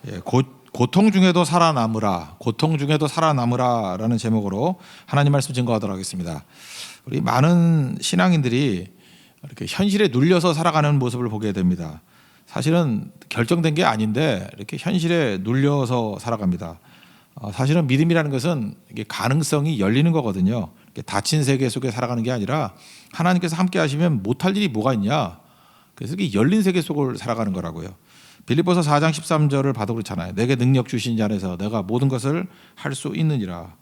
예, 고통 중에도 살아남으라, 고통 중에도 살아남으라라는 제목으로 하나님 말씀 증거하도록 하겠습니다. 우리 많은 신앙인들이 이렇게 현실에 눌려서 살아가는 모습을 보게 됩니다. 사실은 결정된 게 아닌데 이렇게 현실에 눌려서 살아갑니다. 사실은 믿음이라는 것은 이게 가능성이 열리는 거거든요. 닫힌 세계 속에 살아가는 게 아니라 하나님께서 함께 하시면 못할 일이 뭐가 있냐. 그래서 이게 열린 세계 속을 살아가는 거라고요. 빌립보서 4장 13절을 봐도 그렇잖아요. 내게 능력 주신 자 안에서 내가 모든 것을 할 수 있느니라.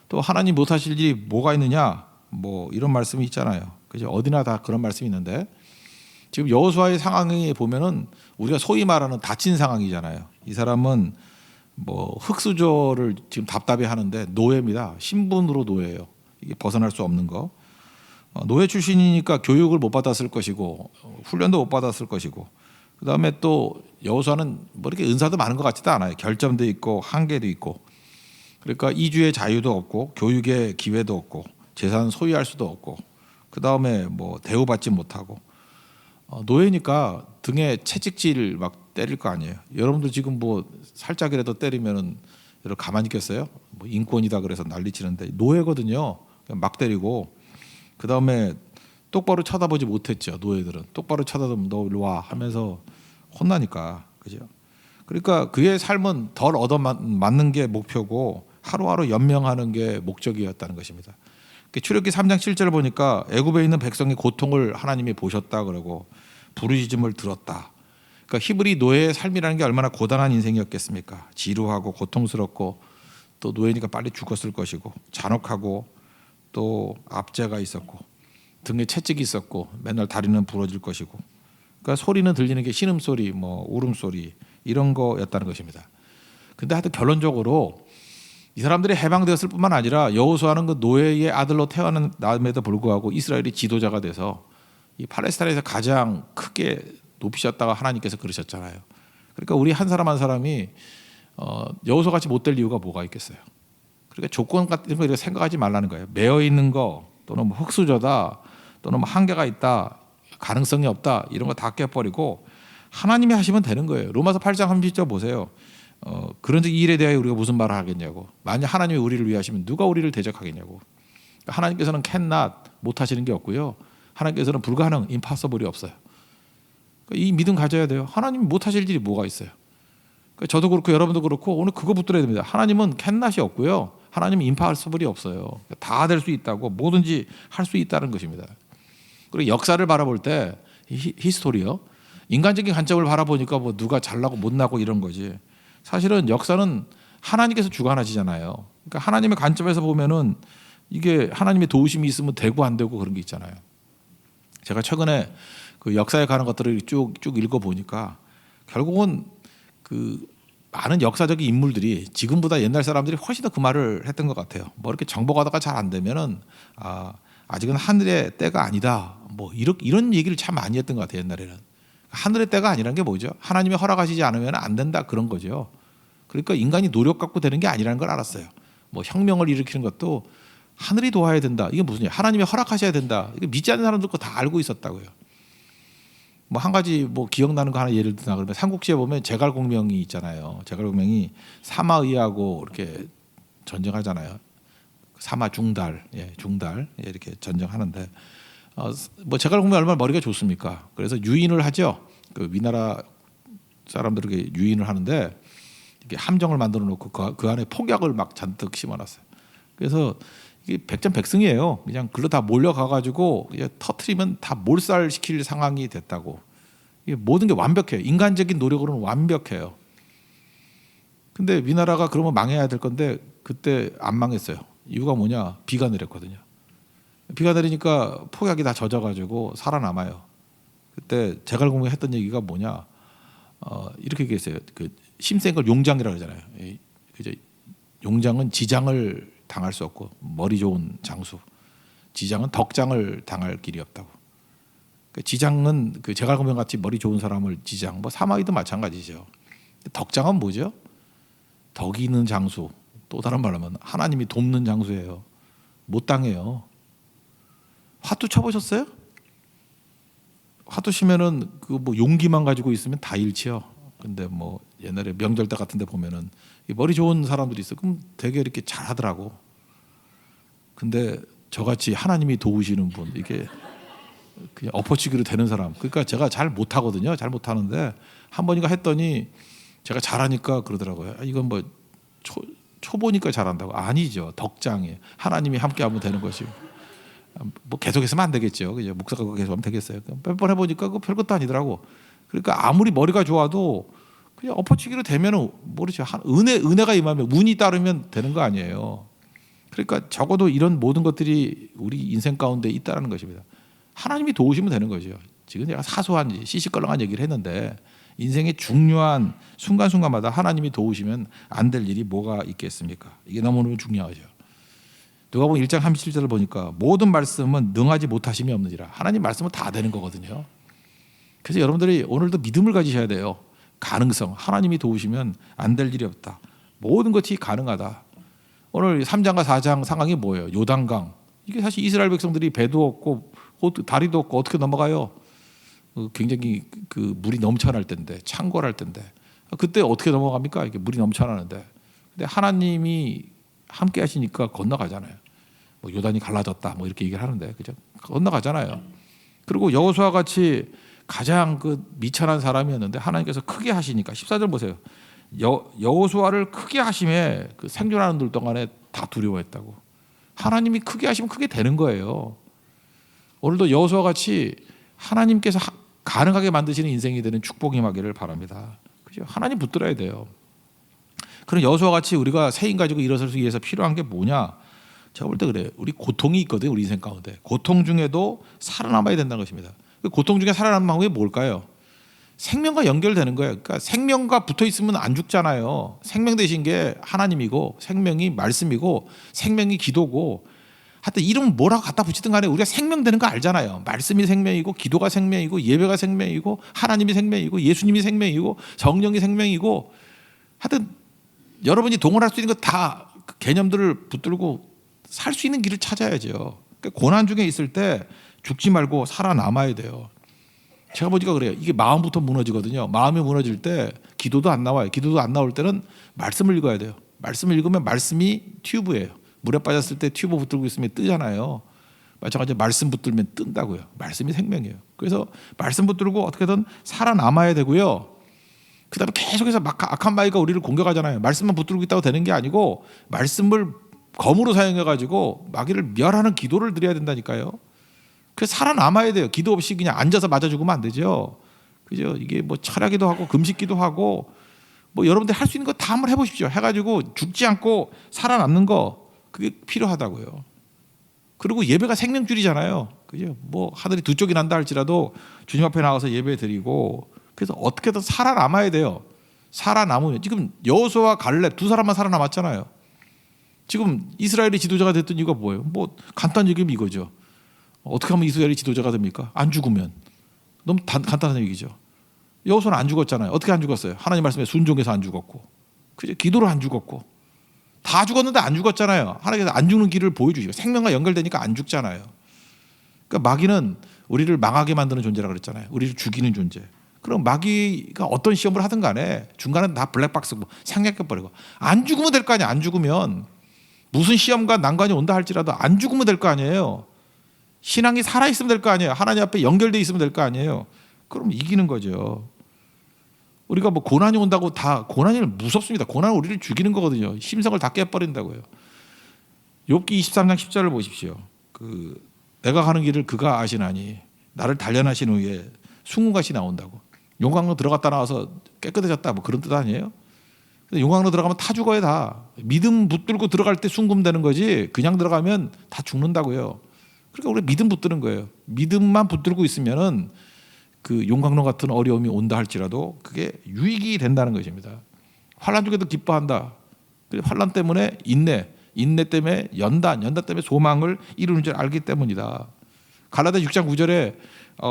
또 하나님 못하실 일이 뭐가 있느냐. 뭐 이런 말씀이 있잖아요. 그죠? 어디나 다 그런 말씀이 있는데 지금 여호수아의 상황에 보면은 우리가 소위 말하는 닫힌 상황이잖아요. 이 사람은 뭐 흙수저를 지금 답답해 하는데 노예입니다. 신분으로 노예예요. 이게 벗어날 수 없는 거. 노예 출신이니까 교육을 못 받았을 것이고 훈련도 못 받았을 것이고 그다음에 또 여호수아는 뭐 이렇게 은사도 많은 것 같지도 않아요. 결점도 있고 한계도 있고 그러니까 이주의 자유도 없고 교육의 기회도 없고 재산 소유할 수도 없고 그다음에 뭐 대우받지 못하고 노예니까 등에 채찍질 막 때릴 거 아니에요. 여러분들 지금 뭐 살짝이라도 때리면은 여러분 가만히 있겠어요? 뭐 인권이다 그래서 난리치는데 노예거든요. 그냥 막 때리고 그다음에 똑바로 쳐다보지 못했죠. 노예들은 똑바로 쳐다보면 너 일로 와 하면서 혼나니까 그죠. 그러니까 그의 삶은 덜 얻어맞는 게 목표고 하루하루 연명하는 게 목적이었다는 것입니다. 출애굽기 3장 7절 보니까 애굽에 있는 백성의 고통을 하나님이 보셨다 그러고 부르짖음을 들었다. 그러니까 히브리 노예의 삶이라는 게 얼마나 고단한 인생이었겠습니까? 지루하고 고통스럽고 또 노예니까 빨리 죽었을 것이고 잔혹하고 또 압제가 있었고 등에 채찍이 있었고 맨날 다리는 부러질 것이고 그러니까 소리는 들리는 게 신음소리 뭐 울음소리 이런 거였다는 것입니다. 근데 하여튼 결론적으로 이 사람들이 해방되었을 뿐만 아니라 여호수아는 그 노예의 아들로 태어남에도 불구하고 이스라엘이 지도자가 돼서 이 팔레스타인에서 가장 크게 높이셨다가 하나님께서 그러셨잖아요. 그러니까 우리 한 사람 한 사람이 여호수아 같이 못 될 이유가 뭐가 있겠어요. 그러니까 조건 같은 거 이렇게 생각하지 말라는 거예요. 매여 있는 거 또는 뭐 흙수저다 또는 뭐 한계가 있다 가능성이 없다 이런 거 다 깨버리고 하나님이 하시면 되는 거예요. 로마서 8장 30절 보세요. 그런즉 이 일에 대하여 우리가 무슨 말을 하겠냐고. 만약 하나님이 우리를 위하시면 누가 우리를 대적하겠냐고. 그러니까 하나님께서는 cannot 못 하시는 게 없고요. 하나님께서는 불가능 impossible이 없어요. 그러니까 이 믿음 가져야 돼요. 하나님이 못 하실 일이 뭐가 있어요. 그러니까 저도 그렇고 여러분도 그렇고 오늘 그거 붙들어야 됩니다. 하나님은 cannot이 없고요. 하나님은 impossible이 없어요. 다 될 수 있다고 뭐든지 할 수 있다는 것입니다. 그리고 역사를 바라볼 때 히스토리요. 인간적인 관점을 바라보니까 뭐 누가 잘나고 못나고 이런 거지. 사실은 역사는 하나님께서 주관하시잖아요. 그러니까 하나님의 관점에서 보면은 이게 하나님의 도우심이 있으면 되고 안 되고 그런 게 있잖아요. 제가 최근에 그 역사에 관한 것들을 쭉 읽어 보니까 결국은 그 많은 역사적인 인물들이 지금보다 옛날 사람들이 훨씬 더 그 말을 했던 것 같아요. 뭐 이렇게 정복하다가 잘 안 되면은 아직은 하늘의 때가 아니다. 뭐 이런 얘기를 참 많이 했던 것 같아요. 옛날에는 하늘의 때가 아니라는 게 뭐죠? 하나님이 허락하시지 않으면 안 된다 그런 거죠. 그러니까 인간이 노력 갖고 되는 게 아니라는 걸 알았어요. 뭐 혁명을 일으키는 것도 하늘이 도와야 된다. 이게 무슨 얘기야? 하나님이 허락하셔야 된다. 이게 믿지 않는 사람들도 다 알고 있었다고요. 뭐 한 가지 뭐 기억나는 거 하나 예를 들나 그러면 삼국지에 보면 제갈공명이 있잖아요. 제갈공명이 사마의하고 이렇게 전쟁하잖아요. 사마 중달, 중달 이렇게 전쟁하는데 뭐 제갈공명 얼마나 머리가 좋습니까? 그래서 유인을 하죠. 그 위나라 사람들에게 유인을 하는데 이게 함정을 만들어 놓고 그 안에 폭약을 막 잔뜩 심어놨어요. 그래서 이게 백전백승이에요. 그냥 글로 다 몰려가 가지고 터트리면 다 몰살시킬 상황이 됐다고. 이게 모든 게 완벽해요. 인간적인 노력으로는 완벽해요. 근데 위나라가 그러면 망해야 될 건데 그때 안 망했어요. 이유가 뭐냐? 비가 내렸거든요. 비가 내리니까 폭약이 다 젖어가지고 살아남아요. 그때 제갈공명이 했던 얘기가 뭐냐? 이렇게 얘기했어요. 그 심센 걸 용장이라고 그러잖아요. 그죠? 용장은 지장을 당할 수 없고 머리 좋은 장수, 지장은 덕장을 당할 길이 없다고. 그 지장은 그 제갈공명 같이 머리 좋은 사람을 지장, 뭐 사마이도 마찬가지죠. 덕장은 뭐죠? 덕이 있는 장수. 또 다른 말로 하면 하나님이 돕는 장수예요. 못 당해요. 화투 쳐보셨어요? 화투 치면은 그 뭐 용기만 가지고 있으면 다 잃지요. 근데 뭐 옛날에 명절 때 같은 데 보면은 머리 좋은 사람들이 있어. 그럼 되게 이렇게 잘하더라고. 근데 저같이 하나님이 도우시는 분, 이게 그냥 엎어치기로 되는 사람. 그러니까 제가 잘 못하거든요. 잘 못하는데 한 번인가 했더니 제가 잘하니까 그러더라고요. 이건 뭐 초보니까 잘한다고. 아니죠. 덕장이에요. 하나님이 함께하면 되는 것이고. 뭐 계속해서는 안 되겠죠. 그죠? 목사가 계속하면 되겠어요. 몇 번 해보니까 그 별것도 아니더라고. 그러니까 아무리 머리가 좋아도 그냥 엎어치기로 되면은 모르죠. 은혜가 임하면 운이 따르면 되는 거 아니에요. 그러니까 적어도 이런 모든 것들이 우리 인생 가운데 있다는 것입니다. 하나님이 도우시면 되는 거죠. 지금 내가 사소한 시시껄렁한 얘기를 했는데 인생의 중요한 순간순간마다 하나님이 도우시면 안 될 일이 뭐가 있겠습니까? 이게 너무너무 중요하죠. 누가복음 1장 37절을 보니까 모든 말씀은 능하지 못하심이 없느니라. 하나님 말씀은 다 되는 거거든요. 그래서 여러분들이 오늘도 믿음을 가지셔야 돼요. 가능성, 하나님이 도우시면 안 될 일이 없다. 모든 것이 가능하다. 오늘 3장과 4장 상황이 뭐예요? 요단강. 이게 사실 이스라엘 백성들이 배도 없고 다리도 없고 어떻게 넘어가요? 굉장히 그 물이 넘쳐날 때인데, 창궐할 때인데 그때 어떻게 넘어갑니까? 이게 물이 넘쳐나는데, 근데 하나님이 함께 하시니까 건너가잖아요. 뭐 요단이 갈라졌다 뭐 이렇게 얘기를 하는데, 그죠? 건너가잖아요. 그리고 여호수아 같이 가장 그 미천한 사람이었는데 하나님께서 크게 하시니까 14절 보세요. 여호수아를 크게 하심에 그 생존하는 들 동안에 다 두려워했다고. 하나님이 크게 하시면 크게 되는 거예요. 오늘도 여호수아 같이 하나님께서 가능하게 만드시는 인생이 되는 축복이 임하기를 바랍니다. 그죠? 하나님 붙들어야 돼요. 그럼 여호수아 같이 우리가 새 힘 가지고 일어서기 위해서 필요한 게 뭐냐? 제가 볼 때 그래요. 우리 고통이 있거든요. 우리 인생 가운데. 고통 중에도 살아남아야 된다는 것입니다. 고통 중에 살아남는 방법이 뭘까요? 생명과 연결되는 거예요. 그러니까 생명과 붙어 있으면 안 죽잖아요. 생명 되신 게 하나님이고, 생명이 말씀이고, 생명이 기도고, 하여튼 이름 뭐라고 갖다 붙이든 간에 우리가 생명 되는 거 알잖아요. 말씀이 생명이고, 기도가 생명이고, 예배가 생명이고, 하나님이 생명이고, 예수님이 생명이고, 성령이 생명이고, 하여튼 여러분이 동원할 수 있는 거 다 그 개념들을 붙들고 살 수 있는 길을 찾아야죠. 그러니까 고난 중에 있을 때 죽지 말고 살아남아야 돼요. 제가 보니까 그래요. 이게 마음부터 무너지거든요. 마음이 무너질 때 기도도 안 나와요. 기도도 안 나올 때는 말씀을 읽어야 돼요. 말씀을 읽으면 말씀이 튜브예요. 물에 빠졌을 때 튜브 붙들고 있으면 뜨잖아요. 마찬가지로 말씀 붙들면 뜬다고요. 말씀이 생명이에요. 그래서 말씀 붙들고 어떻게든 살아남아야 되고요. 그 다음에 계속해서 악한 마귀가 우리를 공격하잖아요. 말씀만 붙들고 있다고 되는 게 아니고 말씀을 검으로 사용해가지고 마귀를 멸하는 기도를 드려야 된다니까요. 그래서 살아남아야 돼요. 기도 없이 그냥 앉아서 맞아 죽으면 안 되죠. 그죠? 이게 뭐 철야기도 하고 금식기도 하고 뭐 여러분들 할 수 있는 거 다 한번 해보십시오. 해가지고 죽지 않고 살아남는 거, 그게 필요하다고요. 그리고 예배가 생명줄이잖아요. 그죠? 뭐 하늘이 두 쪽이 난다 할지라도 주님 앞에 나와서 예배 드리고, 그래서 어떻게든 살아남아야 돼요. 살아남으면 지금 여호수아와 갈렙 두 사람만 살아남았잖아요. 지금 이스라엘의 지도자가 됐던 이유가 뭐예요? 뭐 간단한 얘기면 이거죠. 어떻게 하면 이스라엘이 지도자가 됩니까? 안 죽으면. 너무 간단한 얘기죠. 여호수아는 안 죽었잖아요. 어떻게 안 죽었어요? 하나님 말씀에 순종해서 안 죽었고, 그죠? 기도로 안 죽었고, 다 죽었는데 안 죽었잖아요. 하나님께서 안 죽는 길을 보여주시고 생명과 연결되니까 안 죽잖아요. 그러니까 마귀는 우리를 망하게 만드는 존재라고 그랬잖아요. 우리를 죽이는 존재. 그럼 마귀가 어떤 시험을 하든 간에 중간에 다 블랙박스고 생략해버리고, 안 죽으면 될 거 아니에요. 안 죽으면 무슨 시험과 난관이 온다 할지라도 안 죽으면 될 거 아니에요. 신앙이 살아있으면 될 거 아니에요. 하나님 앞에 연결되어 있으면 될 거 아니에요. 그럼 이기는 거죠. 우리가 뭐 고난이 온다고 다, 고난이 무섭습니다. 고난은 우리를 죽이는 거거든요. 심성을 다 깨버린다고요. 욥기 23장 10절을 보십시오. 내가 가는 길을 그가 아시나니 나를 단련하신 후에 순금같이 나온다고. 용광로 들어갔다 나와서 깨끗해졌다 뭐 그런 뜻 아니에요? 용광로 들어가면 다 죽어요. 다. 믿음 붙들고 들어갈 때 순금되는 거지 그냥 들어가면 다 죽는다고요. 그러니까 우리 믿음 붙드는 거예요. 믿음만 붙들고 있으면은 그 용광로 같은 어려움이 온다 할지라도 그게 유익이 된다는 것입니다. 환난 중에도 기뻐한다. 환난 때문에 인내 때문에 연단 때문에 소망을 이루는 줄 알기 때문이다. 갈라디아 6장 9절에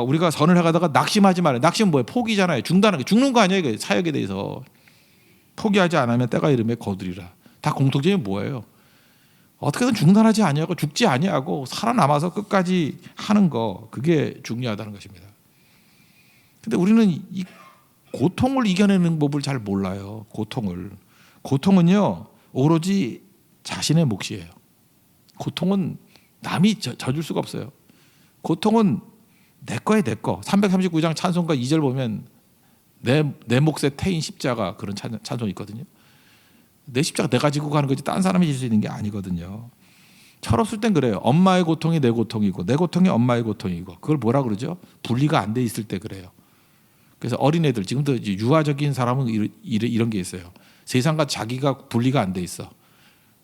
우리가 선을 해가다가 낙심하지 말아요. 낙심은 뭐예요? 포기잖아요. 중단하는 게 죽는 거 아니에요. 사역에 대해서 포기하지 않으면 때가 이름에 거두리라. 다 공통점이 뭐예요? 어떻게든 중단하지 아니하고 죽지 아니하고 살아남아서 끝까지 하는 거, 그게 중요하다는 것입니다. 근데 우리는 고통을 이겨내는 법을 잘 몰라요. 고통은요 오로지 자신의 몫이에요. 고통은 남이 져줄 수가 없어요. 고통은 내 거에 내 거. 339장 찬송가 2절 보면 내 몫에 태인 십자가 그런 찬송이 있거든요. 내 십자가 내가 지고 가는 거지 딴 사람이 질 수 있는 게 아니거든요. 철없을 땐 그래요. 엄마의 고통이 내 고통이고 내 고통이 엄마의 고통이고 그걸 뭐라 그러죠? 분리가 안 돼 있을 때 그래요. 그래서 어린애들 지금도 유아적인 사람은 이런 게 있어요. 세상과 자기가 분리가 안 돼 있어.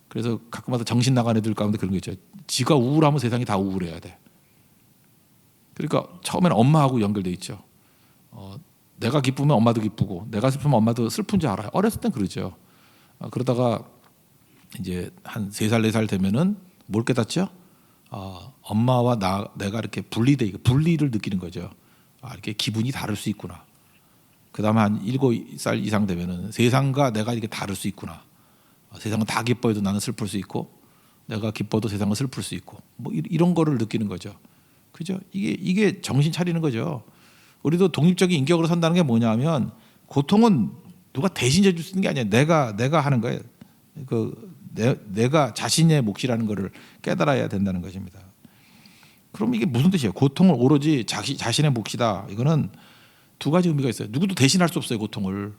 그래서 가끔마다 정신 나간 애들 가운데 그런 거 있죠. 지가 우울하면 세상이 다 우울해야 돼. 그러니까 처음에는 엄마하고 연결돼 있죠. 내가 기쁘면 엄마도 기쁘고 내가 슬프면 엄마도 슬픈 줄 알아요. 어렸을 땐 그러죠. 그러다가 이제 한 3살 4살 되면은 뭘 깨닫죠? 엄마와 내가 이렇게 분리를 느끼는 거죠. 이렇게 기분이 다를 수 있구나. 그다음에 한 7살 이상 되면은 세상과 내가 이렇게 다를 수 있구나. 세상은 다 기뻐해도 나는 슬플 수 있고 내가 기뻐도 세상은 슬플 수 있고 뭐 이런 거를 느끼는 거죠. 그죠? 이게 정신 차리는 거죠. 우리도 독립적인 인격으로 산다는 게 뭐냐면 고통은 누가 대신 져줄 수 있는 게 아니에요. 내가 하는 거예요. 내가 자신의 몫이라는 것을 깨달아야 된다는 것입니다. 그럼 이게 무슨 뜻이에요? 고통을 오로지 자신의 몫이다. 이거는 두 가지 의미가 있어요. 누구도 대신할 수 없어요. 고통을.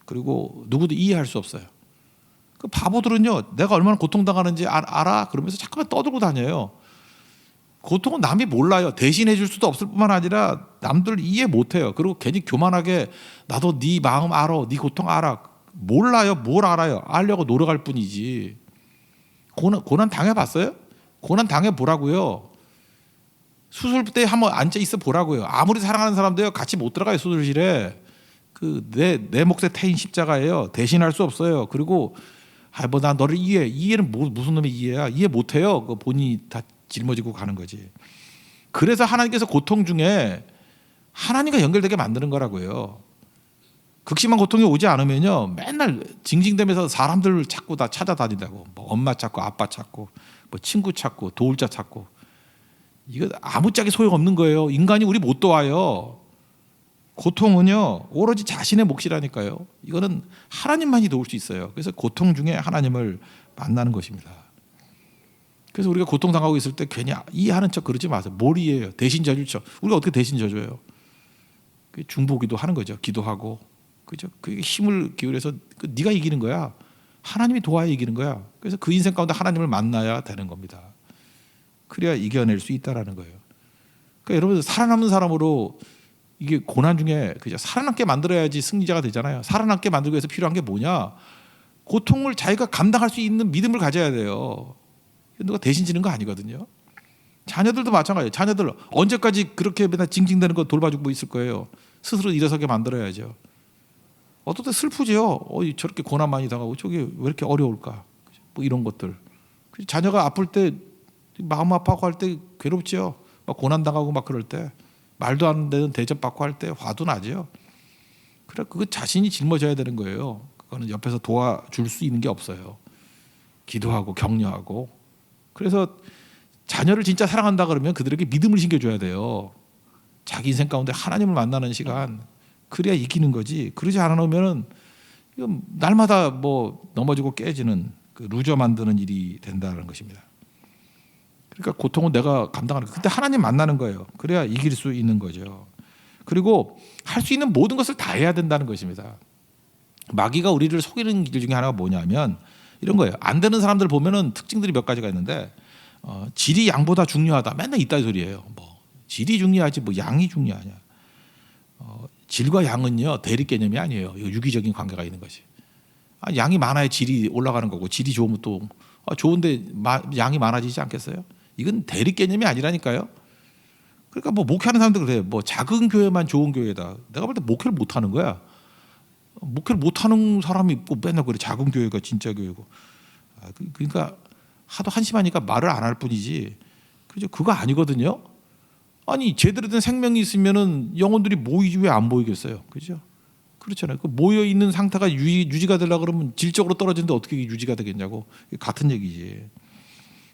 그리고 누구도 이해할 수 없어요. 그 바보들은요. 내가 얼마나 고통당하는지 알아? 그러면서 잠깐만 떠들고 다녀요. 고통은 남이 몰라요. 대신해 줄 수도 없을 뿐만 아니라 남들 이해 못해요. 그리고 괜히 교만하게 나도 네 마음 알아. 네 고통 알아. 몰라요. 뭘 알아요. 알려고 노력할 뿐이지. 고난 당해봤어요? 고난 당해보라고요. 수술 때 한번 앉아 있어 보라고요. 아무리 사랑하는 사람도요 같이 못 들어가요. 수술실에. 내 몫에 태인 십자가예요. 대신할 수 없어요. 그리고 나 너를 이해해. 이해는 무슨 놈의 이해야. 이해 못해요. 본인이 다 짊어지고 가는 거지. 그래서 하나님께서 고통 중에 하나님과 연결되게 만드는 거라고요. 극심한 고통이 오지 않으면요 맨날 징징대면서 사람들 찾고 다 찾아다닌다고. 뭐 엄마 찾고 아빠 찾고 뭐 친구 찾고 도울자 찾고. 이거 아무짝에 소용없는 거예요. 인간이 우리 못 도와요. 고통은요 오로지 자신의 몫이라니까요. 이거는 하나님만이 도울 수 있어요. 그래서 고통 중에 하나님을 만나는 것입니다. 그래서 우리가 고통당하고 있을 때 괜히 이해하는 척 그러지 마세요. 뭘 이해해요? 대신 져줄 척. 우리가 어떻게 대신 져줘요? 중보기도 하는 거죠. 기도하고. 그죠? 그게 힘을 기울여서 네가 이기는 거야. 하나님이 도와야 이기는 거야. 그래서 그 인생 가운데 하나님을 만나야 되는 겁니다. 그래야 이겨낼 수 있다라는 거예요. 그러니까 여러분 살아남는 사람으로 이게 고난 중에 그죠? 살아남게 만들어야지 승리자가 되잖아요. 살아남게 만들기 위해서 필요한 게 뭐냐? 고통을 자기가 감당할 수 있는 믿음을 가져야 돼요. 누가 대신 지는 거 아니거든요. 자녀들도 마찬가지예요. 자녀들 언제까지 그렇게 맨날 징징대는 거 돌봐주고 있을 거예요. 스스로 일어서게 만들어야죠. 어떨 때 슬프죠. 저렇게 고난 많이 당하고 저게 왜 이렇게 어려울까? 뭐 이런 것들. 자녀가 아플 때 마음 아파하고 할 때 괴롭죠. 막 고난 당하고 막 그럴 때 말도 안 되는 대접받고 할 때 화도 나죠. 그래 그거 자신이 짊어져야 되는 거예요. 그거는 옆에서 도와줄 수 있는 게 없어요. 기도하고 격려하고. 그래서 자녀를 진짜 사랑한다 그러면 그들에게 믿음을 심겨줘야 돼요. 자기 인생 가운데 하나님을 만나는 시간. 그래야 이기는 거지. 그러지 않으면은 날마다 뭐 넘어지고 깨지는 그 루저 만드는 일이 된다는 것입니다. 그러니까 고통은 내가 감당하는 거. 그때 하나님 만나는 거예요. 그래야 이길 수 있는 거죠. 그리고 할 수 있는 모든 것을 다 해야 된다는 것입니다. 마귀가 우리를 속이는 길 중에 하나가 뭐냐면 이런 거예요. 안 되는 사람들 보면은 특징들이 몇 가지가 있는데 질이 양보다 중요하다. 맨날 이따위 소리예요. 뭐 질이 중요하지 뭐 양이 중요하냐. 질과 양은요 대립 개념이 아니에요. 유기적인 관계가 있는 것이. 양이 많아야 질이 올라가는 거고 질이 좋으면 또 좋은데 양이 많아지지 않겠어요? 이건 대립 개념이 아니라니까요. 그러니까 뭐 목회하는 사람들 그래요. 뭐 작은 교회만 좋은 교회다. 내가 볼 때 목회를 못 하는 거야. 목회를 못 하는 사람이 있고 맨날 그래. 작은 교회가 진짜 교회고. 그러니까 하도 한심하니까 말을 안 할 뿐이지. 그죠? 그거 아니거든요. 아니 제대로 된 생명이 있으면은 영혼들이 모이지 왜 안 모이겠어요? 그죠? 그렇잖아요. 그 모여 있는 상태가 유지가 되려고 그러면 질적으로 떨어지는데 어떻게 유지가 되겠냐고. 같은 얘기지.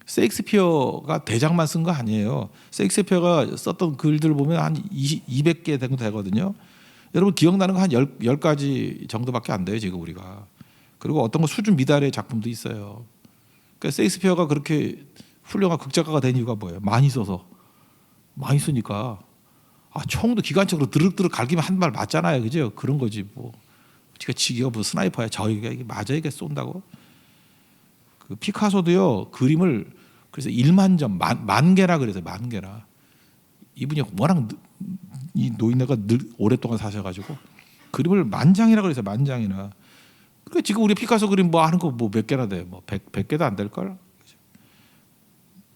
셰익스피어가 대작만 쓴 거 아니에요. 셰익스피어가 썼던 글들 보면 한 200개 정도 되거든요. 여러분 기억나는 거 한 10가지 정도밖에 안 돼요 지금 우리가. 그리고 어떤 거 수준 미달의 작품도 있어요. 그러니까 세익스피어가 그렇게 훌륭한 극작가가 된 이유가 뭐예요? 많이 써서. 많이 쓰니까. 총도 기관총으로 드륵드륵 갈기면 한 발 맞잖아요. 그죠? 그런 거지 뭐. 지가 뭐 스나이퍼야. 저희가 이게 맞아 이게 쏜다고. 그 피카소도요. 그림을 그래서 1만 점, 만 개나 그래서 만 개나. 이분이 워낙 이 노인네가 늘 오랫동안 사셔가지고 그림을 만장이라 그래서 만장이나. 그러니까 지금 우리 피카소 그림 뭐 하는 거 뭐 몇 개나 돼? 뭐 100개도 안 될 걸.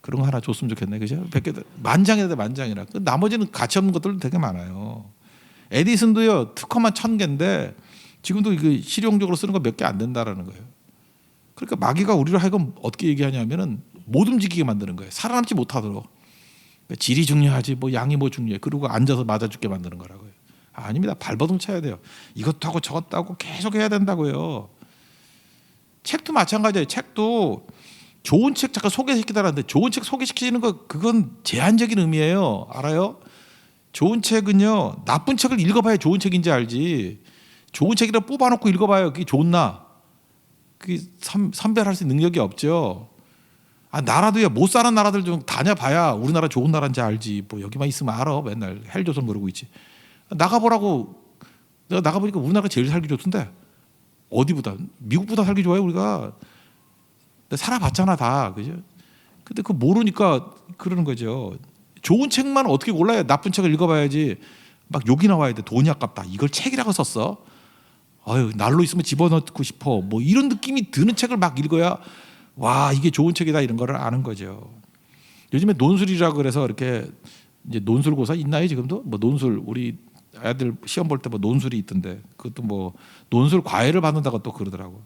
그런 거 하나 줬으면 좋겠네, 그죠? 100개 만장이라 돼 만장이라. 나머지는 가치 없는 것들도 되게 많아요. 에디슨도요 특허만 1000개인데 지금도 이거 실용적으로 쓰는 거 몇 개 안 된다라는 거예요. 그러니까 마귀가 우리를 하여금 어떻게 얘기하냐면은 못 움직이게 만드는 거예요. 살아남지 못하도록. 그러니까 질이 중요하지 뭐 양이 뭐 중요해. 그리고 앉아서 맞아 죽게 만드는 거라고요. 아닙니다. 발버둥 쳐야 돼요. 이것도 하고 저것도 하고 계속 해야 된다고요. 책도 마찬가지예요. 책도 좋은 책 잠깐 소개시키다라는데 좋은 책 소개시키는 거 그건 제한적인 의미예요. 알아요? 좋은 책은요 나쁜 책을 읽어봐야 좋은 책인지 알지. 좋은 책이라 뽑아놓고 읽어봐요. 그게 좋나? 그게 선별할 수 있는 능력이 없죠. 나라도요 못 사는 나라들 좀 다녀봐야 우리나라 좋은 나라인지 알지. 뭐 여기만 있으면 알아. 맨날 헬조선 그러고 있지. 나가보라고. 내가 나가보니까 우리나라가 제일 살기 좋던데. 어디보다? 미국보다 살기 좋아요 우리가. 살아봤잖아 다, 그죠? 근데 그거 모르니까 그러는 거죠. 좋은 책만 어떻게 골라요? 나쁜 책을 읽어봐야지. 막 욕이 나와야 돼. 돈이 아깝다. 이걸 책이라고 썼어? 아유 날로 있으면 집어넣고 싶어. 뭐 이런 느낌이 드는 책을 막 읽어야 와 이게 좋은 책이다 이런 거를 아는 거죠. 요즘에 논술이라 그래서 이렇게 이제 논술고사 있나요 지금도? 뭐 논술 우리 아이들 시험 볼 때 뭐 논술이 있던데 그것도 뭐 논술 과외를 받는다고 또 그러더라고.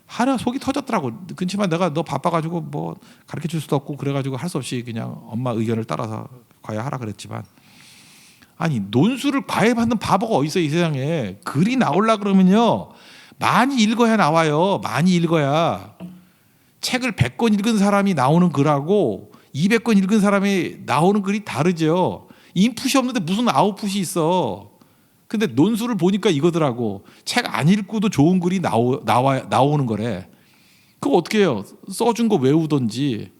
하나 속이 터졌더라고. 그렇지만 내가 너 바빠가지고 뭐 가르쳐 줄 수도 없고 그래가지고 할 수 없이 그냥 엄마 의견을 따라서 과외하라 그랬지만 아니 논술을 과외받는 바보가 어디 있어 이 세상에. 글이 나오려 그러면요 많이 읽어야 나와요. 많이 읽어야. 책을 100권 읽은 사람이 나오는 글하고 200권 읽은 사람이 나오는 글이 다르죠. 인풋이 없는데 무슨 아웃풋이 있어. 근데 논술을 보니까 이거더라고. 책 안 읽고도 좋은 글이 나오는 거래. 그거 어떻게 해요? 써준 거 외우던지.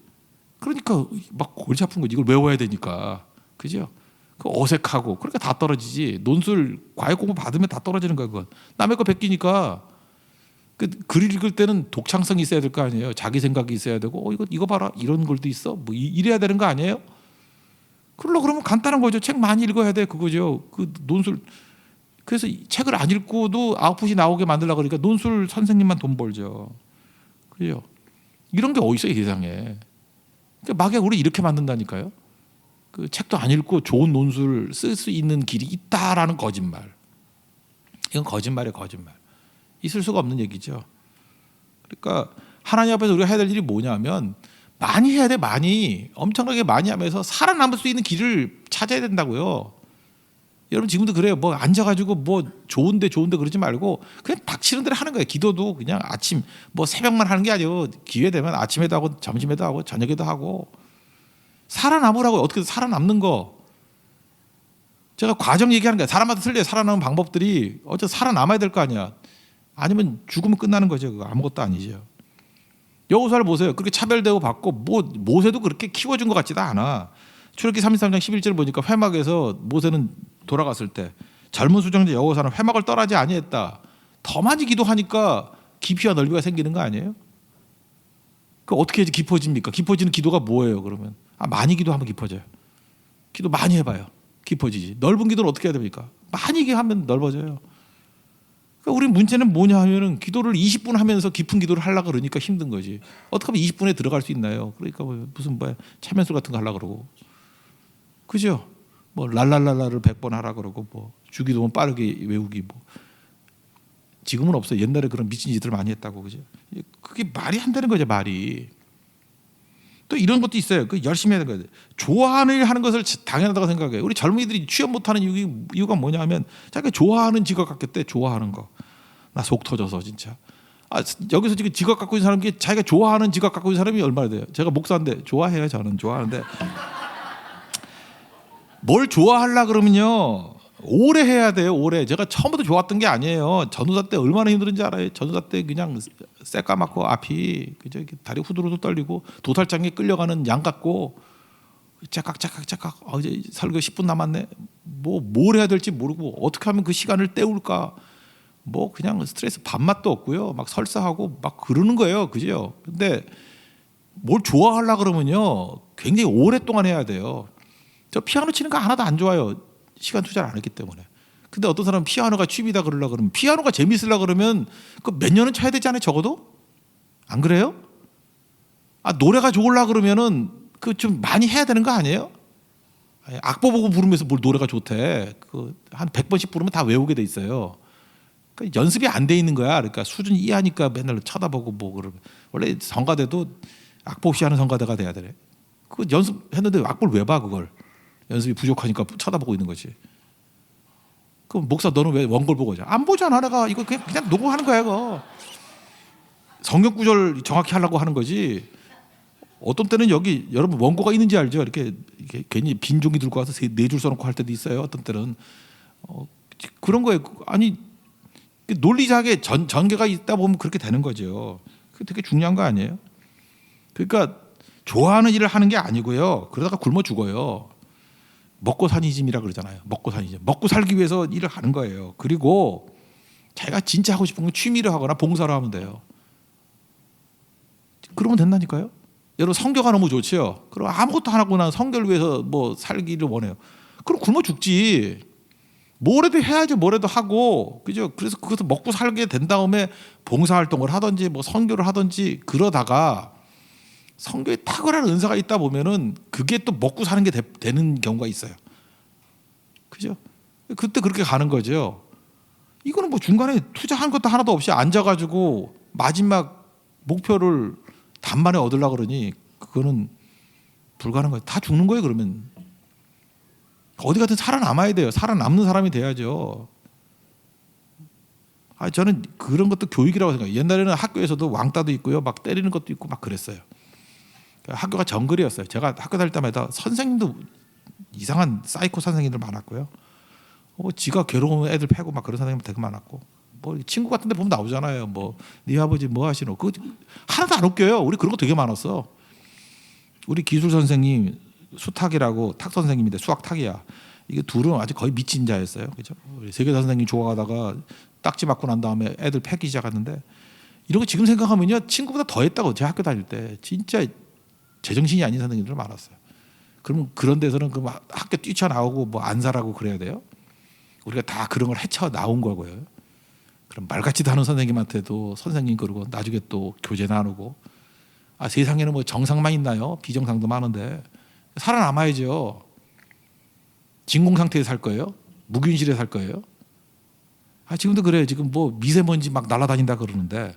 그러니까 막 골치 아픈 거지. 이걸 외워야 되니까. 그죠? 그 어색하고. 그러니까 다 떨어지지. 논술 과외 공부 받으면 다 떨어지는 거야. 그건. 남의 거 베끼니까. 글 읽을 때는 독창성이 있어야 될 거 아니에요. 자기 생각이 있어야 되고 이거 봐라. 이런 글도 있어. 뭐 이래야 되는 거 아니에요? 그러면 간단한 거죠. 책 많이 읽어야 돼. 그거죠. 그 논술. 그래서 책을 안 읽고도 아웃풋이 나오게 만들려고 그러니까 논술 선생님만 돈 벌죠. 그죠? 이런 게 어디 있어요, 세상에. 그러니까 마귀가 우리 이렇게 만든다니까요. 그 책도 안 읽고 좋은 논술 쓸 수 있는 길이 있다라는 거짓말. 이건 거짓말이에요, 거짓말. 있을 수가 없는 얘기죠. 그러니까 하나님 앞에서 우리가 해야 될 일이 뭐냐면 많이 해야 돼, 많이. 엄청나게 많이 하면서 살아남을 수 있는 길을 찾아야 된다고요. 여러분 지금도 그래요. 뭐 앉아가지고 뭐 좋은데 그러지 말고 그냥 닥치는 대로 하는 거예요. 기도도 그냥 아침 뭐 새벽만 하는 게 아니에요. 기회 되면 아침에도 하고 점심에도 하고 저녁에도 하고 살아남으라고. 어떻게 살아남는 거. 제가 과정 얘기하는 거예요. 사람마다 틀려요. 살아남는 방법들이. 어쨌든 살아남아야 될 거 아니야. 아니면 죽으면 끝나는 거죠. 그거 아무것도 아니죠. 여호수아를 보세요. 그렇게 차별대우 받고 뭐 모세도 그렇게 키워준 것 같지도 않아. 출애굽기 33장 11절 보니까 회막에서 모세는 돌아갔을 때 젊은 수정자 여호수아는 회막을 떠나지 아니했다. 더 많이 기도하니까 깊이와 넓이가 생기는 거 아니에요? 그 어떻게 해야지 깊어집니까? 깊어지는 기도가 뭐예요? 그러면 많이 기도하면 깊어져요. 기도 많이 해봐요. 깊어지지. 넓은 기도는 어떻게 해야 됩니까? 많이 하면 넓어져요. 그러니까 우리 문제는 뭐냐 하면은 기도를 20분 하면서 깊은 기도를 하려고 그러니까 힘든 거지. 어떻게 하면 20분에 들어갈 수 있나요? 그러니까 무슨 체면술 같은 거 하려고 그러고. 그죠? 뭐 랄랄랄라를 100번 하라 그러고 뭐 주기도문 빠르게 외우기 뭐. 지금은 없어요. 옛날에 그런 미친 짓을 많이 했다고. 그죠? 그게 말이 안 되는 거죠, 말이. 또 이런 것도 있어요. 그 열심히 해야 되는 거예요. 좋아하는 일 하는 것을 당연하다고 생각해요. 우리 젊은이들이 취업 못하는 이유가 뭐냐 하면 자기가 좋아하는 직업 갖겠대. 좋아하는 거. 나 속 터져서 진짜. 여기서 지금 직업 갖고 있는 사람이 자기가 좋아하는 직업 갖고 있는 사람이 얼마나 돼요? 제가 목사인데 좋아해요. 저는 좋아하는데 뭘 좋아하려 그러면요. 오래 해야 돼요. 오래. 제가 처음부터 좋았던 게 아니에요. 전우사 때 얼마나 힘들은지 알아요. 전우사 때 그냥 새까맣고 앞이 그저 다리 후두루두 떨리고 도살장에 끌려가는 양 같고 째깍째깍째깍. 이제 설교 10분 남았네. 뭘 해야 될지 모르고 어떻게 하면 그 시간을 때울까. 그냥 스트레스 밥맛도 없고요. 막 설사하고 막 그러는 거예요. 그죠? 근데 뭘 좋아하려고 그러면요. 굉장히 오랫동안 해야 돼요. 저 피아노 치는 거 하나도 안 좋아요. 시간 투자를 안 했기 때문에. 근데 어떤 사람은 피아노가 취미다 그러려고 그러면 피아노가 재밌으려고 그러면 그 몇 년은 쳐야 되지 않아요? 적어도? 안 그래요? 노래가 좋으려고 그러면은 그 좀 많이 해야 되는 거 아니에요? 악보 보고 부르면서 뭘 노래가 좋대. 한 100번씩 부르면 다 외우게 돼 있어요. 그러니까 연습이 안 돼 있는 거야. 그러니까 수준 이하니까 맨날 쳐다보고 그러면 원래 성가대도 악보 없이 하는 성가대가 돼야 되네. 그 연습했는데 악보를 왜 봐 그걸? 연습이 부족하니까 쳐다보고 있는 거지. 그럼 목사 너는 왜 원고를 보고 있냐? 안 보잖아. 내가 이거 그냥 녹음하는 거야. 이거 성경 구절 정확히 하려고 하는 거지. 어떤 때는 여기 여러분 원고가 있는지 알죠? 이렇게 괜히 빈 종이 들고 와서 네 줄 써놓고 할 때도 있어요. 어떤 때는 그런 거예요. 아니 논리적에 전개가 있다 보면 그렇게 되는 거죠. 그게 되게 중요한 거 아니에요? 그러니까 좋아하는 일을 하는 게 아니고요. 그러다가 굶어 죽어요. 먹고 사니즘이라 그러잖아요. 먹고 사니즘. 먹고 살기 위해서 일을 하는 거예요. 그리고 자기가 진짜 하고 싶은 건 취미로 하거나 봉사로 하면 돼요. 그러면 된다니까요. 여러분 성교가 너무 좋지요. 그럼 아무것도 안 하고 난 성교를 위해서 살기를 원해요. 그럼 굶어 죽지. 뭐라도 해야지. 뭐라도 하고 그죠. 그래서 그것도 먹고 살게 된 다음에 봉사활동을 하든지 선교를 하든지 그러다가 성교에 탁월한 은사가 있다 보면은 그게 또 먹고 사는 게 되는 경우가 있어요. 그죠? 그때 그렇게 가는 거죠. 이거는 중간에 투자한 것도 하나도 없이 앉아가지고 마지막 목표를 단번에 얻으려고 그러니 그거는 불가능한 거예요. 다 죽는 거예요. 그러면 어디 가든 살아남아야 돼요. 살아남는 사람이 돼야죠. 저는 그런 것도 교육이라고 생각해요. 옛날에는 학교에서도 왕따도 있고요. 막 때리는 것도 있고 막 그랬어요. 학교가 정글이었어요. 제가 학교 다닐 때마다 선생님도 이상한 사이코 선생님들 많았고요. 지가 괴로운 애들 패고 막 그런 선생님 되게 많았고, 친구 같은데 보면 나오잖아요. 네 아버지 뭐 하시노? 그 하나도 안 웃겨요. 우리 그런 거 되게 많았어. 우리 기술 선생님 수탁이라고 탁 선생님인데 수학 탁이야. 이게 둘은 아주 거의 미친 자였어요. 그죠? 우리 세계사 선생님 좋아하다가 딱지 맞고 난 다음에 애들 패기 시작하는데 이런 거 지금 생각하면요 친구보다 더 했다고. 제 학교 다닐 때 진짜 제정신이 아닌 선생님들 많았어요. 그러면 그런 데서는 학교 뛰쳐나오고 안사라고 그래야 돼요? 우리가 다 그런 걸 헤쳐 나온 거고요. 그럼 말같지도 않은 선생님한테도 선생님 그러고 나중에 또 교재 나누고 세상에는 정상만 있나요? 비정상도 많은데 살아남아야죠. 진공 상태에 살 거예요? 무균실에 살 거예요? 지금도 그래요. 지금 미세먼지 막 날아다닌다 그러는데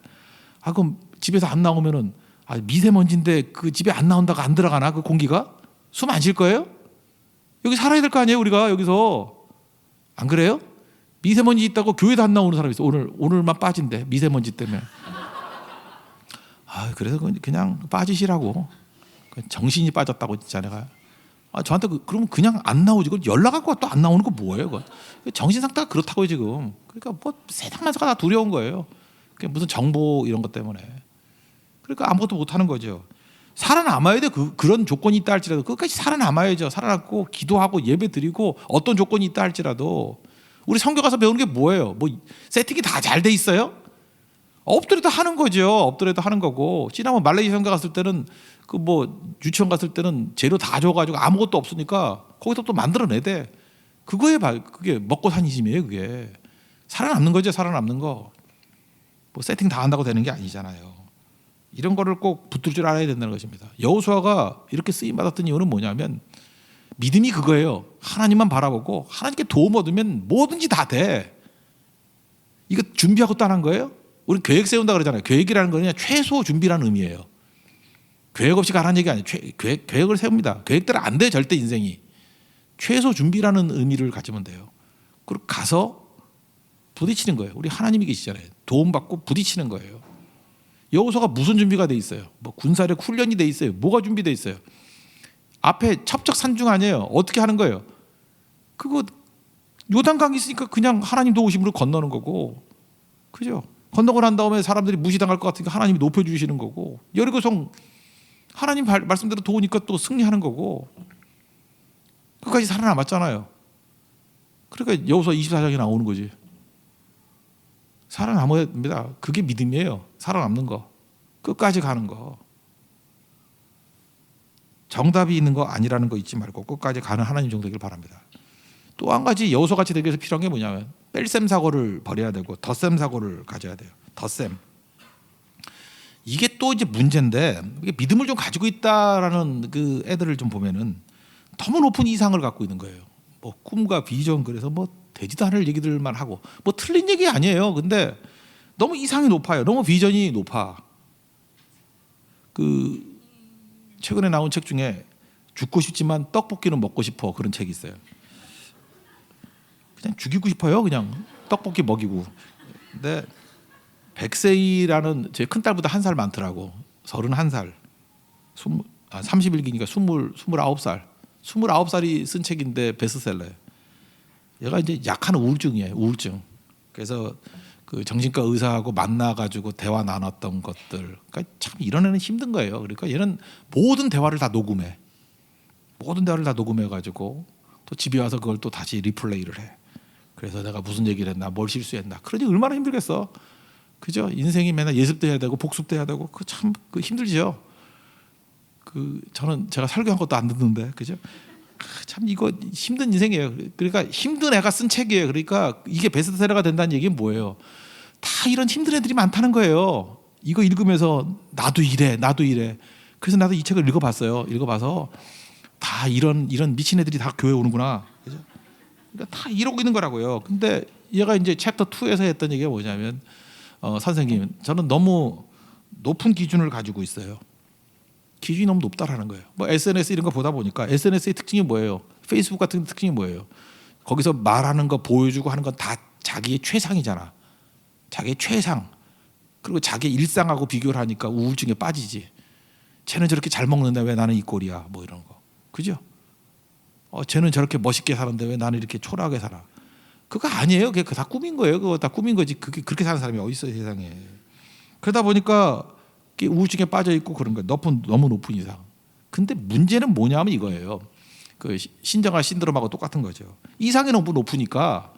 그럼 집에서 안 나오면은 미세먼지인데 그 집에 안 나온다고 안 들어가나 그 공기가? 숨 안 쉴 거예요? 여기 살아야 될 거 아니에요 우리가 여기서. 안 그래요? 미세먼지 있다고 교회도 안 나오는 사람이 있어. 오늘만 빠진대 미세먼지 때문에. 그래서 그냥 빠지시라고. 정신이 빠졌다고 진짜 내가. 저한테 그러면 그냥 안 나오지. 그걸 연락하고 또 안 나오는 거 뭐예요? 그거? 정신 상태가 그렇다고요 지금. 그러니까 세상만사가 다 두려운 거예요. 무슨 정보 이런 것 때문에. 그러니까 아무것도 못 하는 거죠. 살아남아야 돼. 그런 조건이 있다 할지라도 끝까지 살아남아야죠. 살아남고 기도하고 예배 드리고 어떤 조건이 있다 할지라도. 우리 선교 가서 배우는 게 뭐예요? 세팅이 다 잘 돼 있어요? 엎드려도 하는 거죠. 엎드려도 하는 거고. 지난번 말레이시아 선교 갔을 때는 유치원 갔을 때는 재료 다 줘가지고 아무것도 없으니까 거기서 또 만들어내 돼. 그게 먹고 사니즘이에요. 그게 살아남는 거죠. 살아남는 거. 세팅 다 한다고 되는 게 아니잖아요. 이런 거를 꼭 붙들 줄 알아야 된다는 것입니다. 여호수아가 이렇게 쓰임 받았던 이유는 뭐냐면 믿음이 그거예요. 하나님만 바라보고 하나님께 도움 얻으면 뭐든지 다 돼. 이거 준비하고 따는 거예요. 우리 계획 세운다 그러잖아요. 계획이라는 거는 최소 준비라는 의미예요. 계획 없이 가라는 얘기 아니에요. 계획을 세웁니다. 계획대로 안 돼 절대 인생이. 최소 준비라는 의미를 가지면 돼요. 그리고 가서 부딪히는 거예요. 우리 하나님이 계시잖아요. 도움받고 부딪히는 거예요. 여호수아가 무슨 준비가 돼 있어요? 군사력 훈련이 돼 있어요. 뭐가 준비돼 있어요? 앞에 첩적산중 아니에요. 어떻게 하는 거예요? 그거 요단강이 있으니까 그냥 하나님 도우심으로 건너는 거고, 그죠? 건너고 난 다음에 사람들이 무시당할 것 같으니까 하나님이 높여주시는 거고, 여리고성 하나님 말씀대로 도우니까 또 승리하는 거고, 끝까지 살아남았잖아요. 그러니까 여호수아 24장에 나오는 거지. 살아남아야 됩니다. 그게 믿음이에요. 살아남는 거, 끝까지 가는 거. 정답이 있는 거 아니라는 거 잊지 말고 끝까지 가는 하나님 정도길 바랍니다. 또 한 가지 여호수아 같이 되기 위해서 필요한 게 뭐냐면 뺄셈 사고를 버려야 되고 덧셈 사고를 가져야 돼요. 덧셈. 이게 또 이제 문제인데, 이게 믿음을 좀 가지고 있다라는 그 애들을 좀 보면은 너무 높은 이상을 갖고 있는 거예요. 뭐 꿈과 비전, 그래서 뭐 되지도 않을 얘기들만 하고, 뭐 틀린 얘기 아니에요. 근데 너무 이상이 높아요. 너무 비전이 높아. 그 최근에 나온 책 중에 죽고 싶지만 떡볶이는 먹고 싶어, 그런 책이 있어요. 그냥 죽이고 싶어요. 그냥 떡볶이 먹이고. 근데 백세희라는 제 큰딸보다 한 살 많더라고. 31살. 30일기니까 29살. 29살이 쓴 책인데 베스트셀러예요. 얘가 이제 약한 우울증이에요. 우울증. 그래서 그 정신과 의사하고 만나가지고 대화 나눴던 것들. 그러니까 참 이런 애는 힘든 거예요. 그러니까 얘는 모든 대화를 다 녹음해. 모든 대화를 다 녹음해가지고 또 집에 와서 그걸 또 다시 리플레이를 해. 그래서 내가 무슨 얘기를 했나, 뭘 실수했나. 그러니 얼마나 힘들겠어. 그죠? 인생이 맨날 예습도 해야 되고 복습도 해야 되고 그 참 그 힘들죠. 그 저는 제가 설교한 것도 안 듣는데, 그죠? 참 이거 힘든 인생이에요. 그러니까 힘든 애가 쓴 책이에요. 그러니까 이게 베스트셀러가 된다는 얘기는 뭐예요? 다 이런 힘든 애들이 많다는 거예요. 이거 읽으면서 나도 이래, 나도 이래. 그래서 나도 이 책을 읽어봤어요. 읽어봐서 다 이런 미친 애들이 다 교회 오는구나. 그죠? 그러니까 다 이러고 있는 거라고요. 근데 얘가 이제 챕터 2에서 했던 얘기가 뭐냐면, 선생님, 저는 너무 높은 기준을 가지고 있어요. 기준이 너무 높다라는 거예요. 뭐 SNS 이런 거 보다 보니까 SNS의 특징이 뭐예요? 페이스북 같은 특징이 뭐예요? 거기서 말하는 거 보여주고 하는 건 다 자기의 최상이잖아. 자기의 최상. 그리고 자기의 일상하고 비교를 하니까 우울증에 빠지지. 쟤는 저렇게 잘 먹는데 왜 나는 이 꼴이야? 뭐 이런 거. 그죠? 쟤는 저렇게 멋있게 사는데 왜 나는 이렇게 초라하게 살아? 그거 아니에요. 그게 다 꾸민 거예요. 그거 다 꾸민 거지. 그렇게 사는 사람이 어디 있어요, 세상에. 그러다 보니까 우울증에 빠져 있고 그런 거예요. 너무 높은 이상. 근데 문제는 뭐냐면 이거예요. 그 신정아 신드롬하고 똑같은 거죠. 이상이 너무 높으니까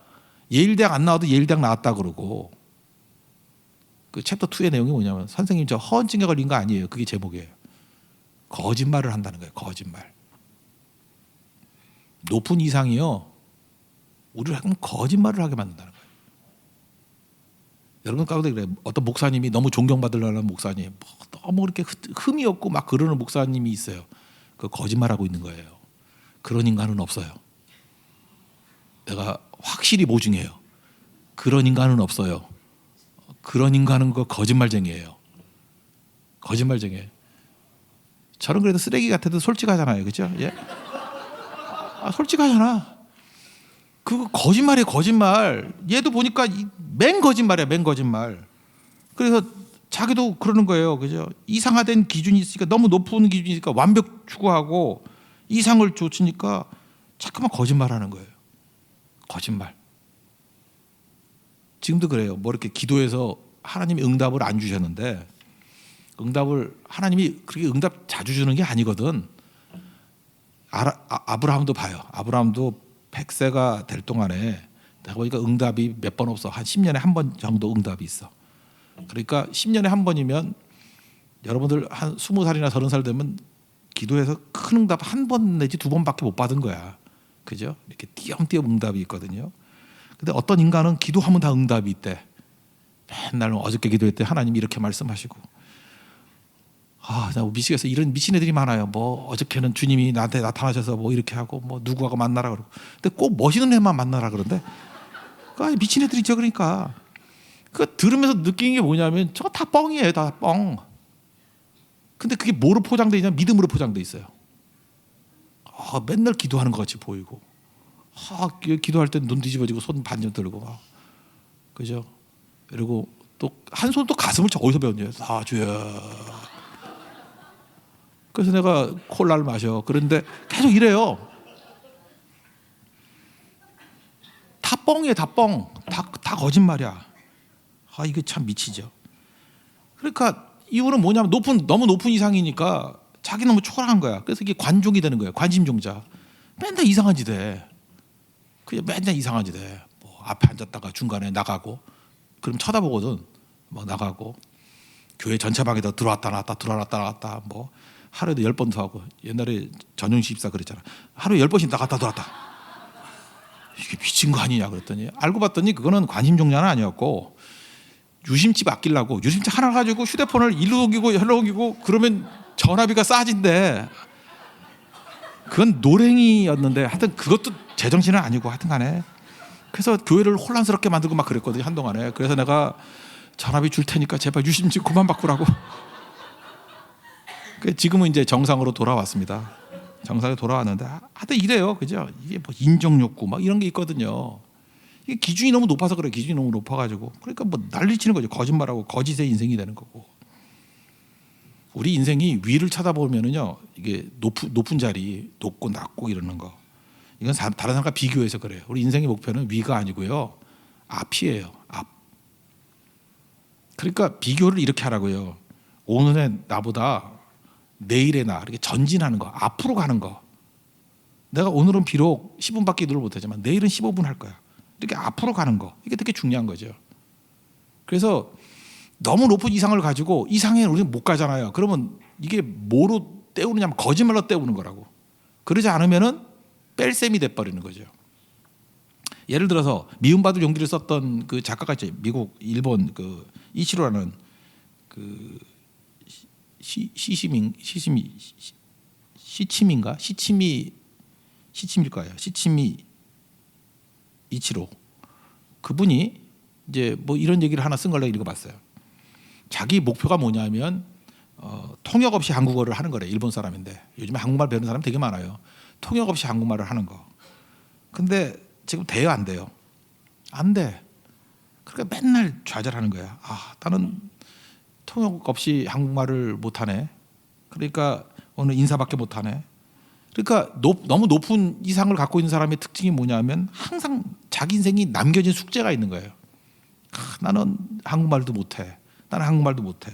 예일대학 안 나와도 예일대학 나왔다 그러고. 그 챕터 2의 내용이 뭐냐면, 선생님 저 허언증에 걸린 거 아니에요. 그게 제목이에요. 거짓말을 한다는 거예요. 거짓말. 높은 이상이요, 우리를 하면 거짓말을 하게 만든다는 거예요. 여러분 가운데 그래, 어떤 목사님이 너무 존경받으려는 목사님, 너무 그렇게 흠이 없고 막 그러는 목사님이 있어요. 그 거짓말하고 있는 거예요. 그런 인간은 없어요. 내가 확실히 보증해요. 그런 인간은 없어요. 그런 인간은 그 거짓말쟁이에요. 거짓말쟁이에요. 저는 그래도 쓰레기 같아도 솔직하잖아요. 그렇죠? 예? 솔직하잖아. 그거 거짓말이에요. 거짓말. 얘도 보니까 맨 거짓말이야. 맨 거짓말. 그래서 자기도 그러는 거예요. 그죠? 이상화된 기준이 있으니까, 너무 높은 기준이 있으니까 완벽 추구하고 이상을 좇으니까 자꾸만 거짓말하는 거예요. 거짓말. 지금도 그래요. 뭐 이렇게 기도해서 하나님이 응답을 안 주셨는데, 응답을 하나님이 그렇게 응답 자주 주는 게 아니거든. 아브라함도 봐요. 아브라함도 100세가 될 동안에 내가 보니까 응답이 몇 번 없어. 한 10년에 한 번 정도 응답이 있어. 그러니까 10년에 한 번이면 여러분들 한 20살이나 30살 되면 기도해서 큰 응답 한 번 내지 두 번밖에 못 받은 거야. 그죠? 이렇게 띄엄띄엄 응답이 있거든요. 근데 어떤 인간은 기도하면 다 응답이 있대. 맨날 어저께 기도했대. 하나님이 이렇게 말씀하시고. 나 미치겠어. 이런 미친 애들이 많아요. 뭐 어저께는 주님이 나한테 나타나셔서 뭐 이렇게 하고, 뭐 누구하고 만나라 그러고. 근데 꼭 멋있는 애만 만나라 그러는데, 미친 애들이죠. 그러니까 그 들으면서 느끼는 게 뭐냐면, 저거 다 뻥이에요. 다 뻥. 근데 그게 뭐로 포장돼 있냐? 믿음으로 포장돼 있어요. 맨날 기도하는 것 같이 보이고, 기도할 때 눈 뒤집어지고 손 반쯤 들고 막, 그죠? 그리고 또 한 손 또 가슴을 어디서 배웠냐? 주여. 그래서 내가 콜라를 마셔. 그런데 계속 이래요. 다 뻥이에요. 다 뻥. 다 거짓말이야. 아, 이게 참 미치죠. 그러니까 이유는 뭐냐면 너무 높은 이상이니까 자기 너무 초라한 거야. 그래서 이게 관종이 되는 거예요. 관심종자. 맨날 이상한 짓 해. 그냥 맨날 이상한 짓 해. 뭐 앞에 앉았다가 중간에 나가고, 그럼 쳐다보거든. 뭐 나가고, 교회 전체 방에다 들어왔다 나왔다 들어왔다 나왔다, 뭐 하루에도 10번도 하고. 옛날에 전용시 집사 그랬잖아. 하루에 10번씩 나갔다 들어왔다. 이게 미친 거 아니냐 그랬더니, 알고 봤더니 그거는 관심종자는 아니었고, 유심칩 아끼려고 유심칩 하나 가지고 휴대폰을 일로 옮기고 열로 옮기고 그러면 전화비가 싸진대. 그건 노랭이였는데 하여튼 그것도 제정신은 아니고 하여튼 간에, 그래서 교회를 혼란스럽게 만들고 막 그랬거든요, 한동안에. 그래서 내가 전화비 줄 테니까 제발 유심칩 그만 바꾸라고. 지금은 이제 정상으로 돌아왔습니다. 정상에 돌아왔는데 하여튼 이래요, 그죠? 이게 뭐 인정욕구 막 이런 게 있거든요. 이게 기준이 너무 높아서 그래. 기준이 너무 높아가지고, 그러니까 뭐 난리치는 거죠. 거짓말하고 거짓의 인생이 되는 거고. 우리 인생이 위를 쳐다보면은요, 이게 높은 자리, 높고 낮고 이러는 거, 이건 다른 사람과 비교해서 그래요. 우리 인생의 목표는 위가 아니고요, 앞이에요. 앞. 그러니까 비교를 이렇게 하라고요. 오늘의 나보다 내일의 나, 이렇게 전진하는 거, 앞으로 가는 거. 내가 오늘은 비록 10분밖에 일을 못하지만 내일은 15분 할 거야. 이렇게 앞으로 가는 거, 이게 되게 중요한 거죠. 그래서 너무 높은 이상을 가지고 이상에 우리는 못 가잖아요. 그러면 이게 뭐로 때우느냐면 거짓말로 때우는 거라고. 그러지 않으면은 뺄셈이 돼버리는 거죠. 예를 들어서 미움받을 용기를 썼던 그 작가가 있죠. 미국 일본 그 이치로라는 그 시치미일 거예요. 시치미 이치로. 그분이 이제 뭐 이런 얘기를 하나 쓴 걸 읽어봤어요. 자기 목표가 뭐냐면 통역 없이 한국어를 하는 거래. 일본 사람인데 요즘에 한국말 배우는 사람 되게 많아요. 통역 없이 한국말을 하는 거. 근데 지금 돼요, 안 돼요? 안 돼. 그러니까 맨날 좌절하는 거야. 아, 나는 통역 없이 한국말을 못하네. 그러니까 오늘 인사밖에 못하네. 그러니까 너무 높은 이상을 갖고 있는 사람의 특징이 뭐냐면 항상 자기 인생이 남겨진 숙제가 있는 거예요. 나는 한국말도 못해. 나는 한국말도 못해.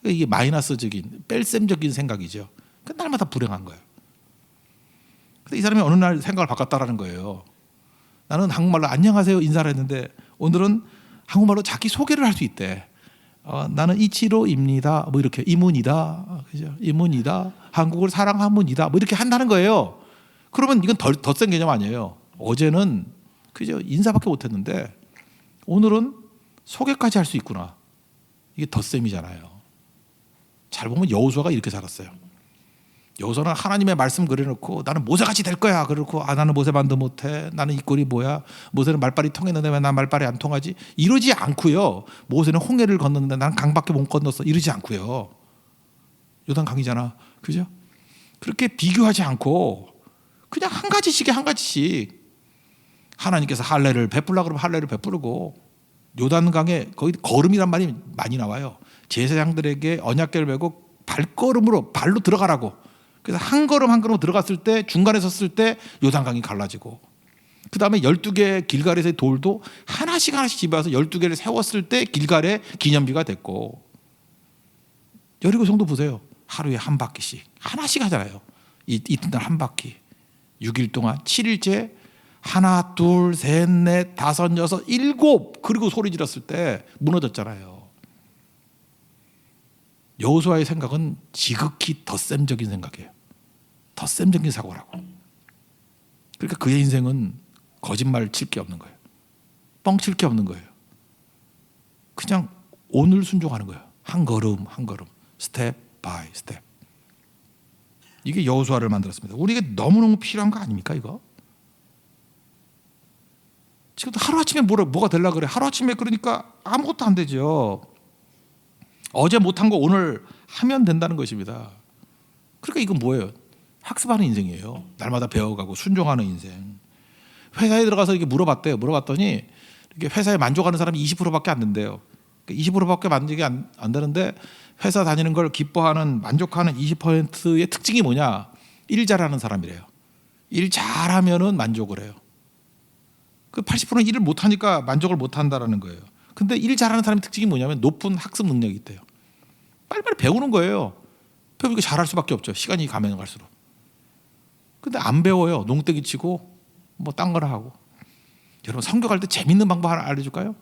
이게 마이너스적인, 뺄셈적인 생각이죠. 날마다 불행한 거예요. 근데 이 사람이 어느 날 생각을 바꿨다라는 거예요. 나는 한국말로 안녕하세요 인사를 했는데 오늘은 한국말로 자기 소개를 할 수 있대. 나는 이치로입니다. 뭐 이렇게 이문이다, 그죠? 이문이다. 한국을 사랑하문이다. 뭐 이렇게 한다는 거예요. 그러면 이건 덧센 개념 아니에요. 어제는 그죠? 인사밖에 못했는데 오늘은 소개까지 할 수 있구나. 이게 덧셈이잖아요. 잘 보면 여호수아가 이렇게 살았어요. 여호수아는 하나님의 말씀 그려놓고 나는 모세같이 될 거야. 그렇고 나는 모세만도 못해. 나는 이 꼴이 뭐야. 모세는 말발이 통했는데 왜 난 말발이 안 통하지. 이러지 않고요. 모세는 홍해를 건넜는데 나는 강밖에 못 건넜어. 이러지 않고요. 요단 강이잖아, 그죠? 그렇게 비교하지 않고 그냥 한 가지씩 하나님께서 할례를 베풀라 그러면 할례를 베푸르고, 요단강에 거의 걸음이란 말이 많이 나와요. 제사장들에게 언약궤를 메고 발걸음으로 발로 들어가라고. 그래서 한 걸음 한 걸음 들어갔을 때 중간에 섰을 때 요단강이 갈라지고, 그 다음에 12개의 길갈에서의 돌도 하나씩 집에 와서 12개를 세웠을 때 길갈의 기념비가 됐고, 여리고성도 보세요. 하루에 한 바퀴씩 하나씩 하잖아요. 이튿날 한 바퀴 6일 동안 7일째 하나 둘 셋 넷 다섯 여섯 일곱, 그리고 소리 질렀을 때 무너졌잖아요. 여호수아의 생각은 지극히 덧셈적인 생각이에요. 덧셈적인 사고라고. 그러니까 그의 인생은 거짓말 칠 게 없는 거예요. 뻥칠 게 없는 거예요. 그냥 오늘 순종하는 거예요. 한 걸음 한 걸음, 스텝 바이 스텝. 이게 여호수아를 만들었습니다. 우리에게 너무너무 필요한 거 아닙니까 이거? 지금 하루아침에 뭐가 되려고 그래. 하루아침에 그러니까 아무것도 안 되죠. 어제 못한 거 오늘 하면 된다는 것입니다. 그러니까 이건 뭐예요? 학습하는 인생이에요. 날마다 배워가고 순종하는 인생. 회사에 들어가서 이렇게 물어봤대요. 물어봤더니 이렇게 회사에 만족하는 사람이 20%밖에 안 된대요. 20%밖에 만족이 안 되는데, 회사 다니는 걸 기뻐하는, 만족하는 20%의 특징이 뭐냐? 일 잘하는 사람이래요. 일 잘하면은 만족을 해요. 그 80%는 일을 못하니까 만족을 못한다라는 거예요. 근데 일 잘하는 사람의 특징이 뭐냐면 높은 학습 능력이 있대요. 빨리빨리 배우는 거예요. 배우니까 잘할 수밖에 없죠. 시간이 가면 갈수록. 근데 안 배워요. 농땡이 치고 뭐 딴 거나 하고. 여러분 선교 갈 때 재밌는 방법 하나 알려줄까요?